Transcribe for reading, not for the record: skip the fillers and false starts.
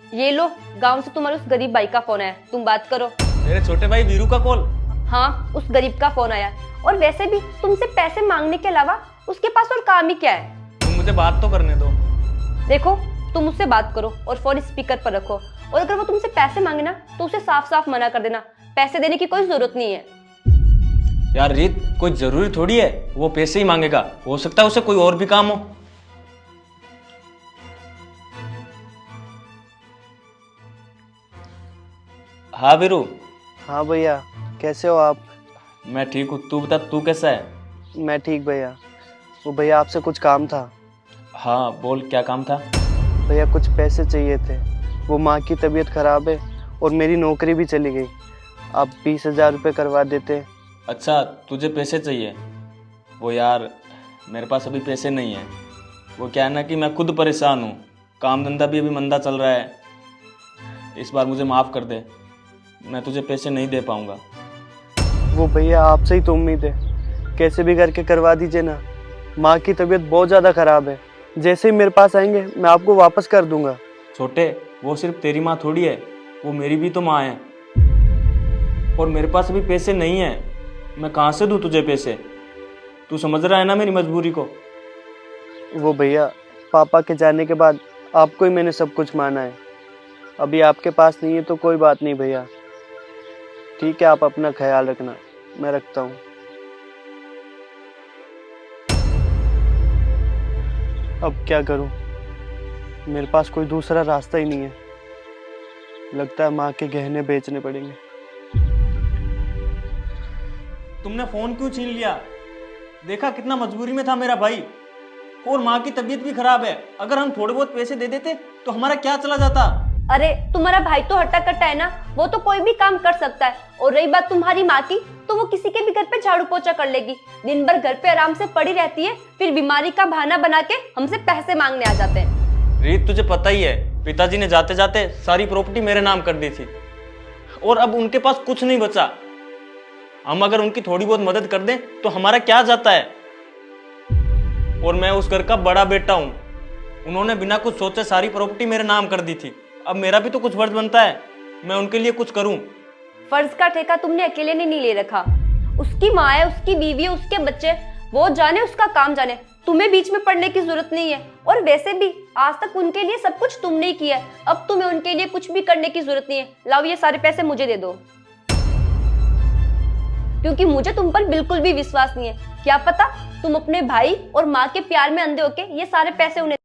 ये लो, गांव से तुम्हारे उस गरीब भाई का फोन आया, तुम बात करो। मेरे छोटे भाई वीरू का कॉल? हाँ, उस गरीब का फोन आया। और वैसे भी तुमसे पैसे मांगने के अलावा उसके पास और काम ही क्या है? तुम मुझे बात तो करने दो। देखो, तुम उससे बात करो और फोन स्पीकर पर रखो, और अगर वो तुमसे पैसे मांगे ना तो उसे साफ साफ मना कर देना, पैसे देने की कोई जरूरत नहीं है। यार रीत, कोई जरूरी थोड़ी है वो पैसे ही मांगेगा, हो सकता है उसे कोई और भी काम हो। हाँ वीरू। हाँ भैया, कैसे हो आप? मैं ठीक हूँ, तू बता, तू कैसा है? मैं ठीक भैया। वो भैया आपसे कुछ काम था। हाँ बोल, क्या काम था? भैया कुछ पैसे चाहिए थे। वो माँ की तबीयत खराब है और मेरी नौकरी भी चली गई। आप 20,000 रुपये करवा देते। अच्छा, तुझे पैसे चाहिए? वो यार, मेरे पास अभी पैसे नहीं है। वो क्या है ना कि मैं खुद परेशान हूँ, काम धंधा भी अभी मंदा चल रहा है। इस बार मुझे माफ़ कर दे, मैं तुझे पैसे नहीं दे पाऊँगा। वो भैया आपसे ही तो उम्मीद है, कैसे भी करके करवा दीजिए ना। माँ की तबीयत बहुत ज़्यादा ख़राब है। जैसे ही मेरे पास आएंगे मैं आपको वापस कर दूंगा। छोटे, वो सिर्फ तेरी माँ थोड़ी है, वो मेरी भी तो माँ है। और मेरे पास अभी पैसे नहीं है, मैं कहाँ से दूँ तुझे पैसे? तू समझ रहा है ना मेरी मजबूरी को? वो भैया, पापा के जाने के बाद आपको ही मैंने सब कुछ माना है। अभी आपके पास नहीं है तो कोई बात नहीं भैया। ठीक है, आप अपना ख्याल रखना, मैं रखता हूँ। अब क्या करूँ, मेरे पास कोई दूसरा रास्ता ही नहीं है। लगता है माँ के गहने बेचने पड़ेंगे। तुमने फोन क्यों छीन लिया? देखा कितना मजबूरी में था मेरा भाई, और माँ की तबीयत भी खराब है। अगर हम थोड़े बहुत पैसे दे देते तो हमारा क्या चला जाता? अरे तुम्हारा भाई तो हट्टा कट्टा है ना, वो तो कोई भी काम कर सकता है। और रही बात तुम्हारी माँ की, तो वो किसी के भी घर पे झाड़ू पोछा कर लेगी, दिन भर घर पे आराम से पड़ी रहती है, फिर बीमारी का बहाना बना के हमसे पैसे मांगने आ जाते हैं। रीत, तुझे पता ही है, पिताजी ने जाते जाते सारी प्रॉपर्टी मेरे नाम कर दी थी, और अब उनके पास कुछ नहीं बचा। हम अगर उनकी थोड़ी बहुत मदद कर दें तो हमारा क्या जाता है? और मैं उस घर का बड़ा बेटा हूं, उन्होंने बिना कुछ सोचे सारी प्रॉपर्टी मेरे नाम कर दी थी। अब मेरा भी तो कुछ फर्ज बनता है, मैं उनके लिए कुछ करूं। फर्ज का ठेका तुमने अकेले ने नहीं ले रखा। उसकी माँ है, उसकी बीवी है, उसके बच्चे, वो जाने उसका काम जाने, तुम्हें बीच में पड़ने की जरूरत नहीं है। और वैसे भी आज तक उनके लिए सब कुछ तुमने ही किया है, अब तुम्हें उनके लिए कुछ भी करने की जरूरत नहीं है। लाओ, ये सारे पैसे मुझे दे दो, क्योंकि मुझे तुम पर बिल्कुल भी विश्वास नहीं है। क्या पता तुम अपने भाई और माँ के प्यार में अंधे होके ये सारे पैसे उन्हें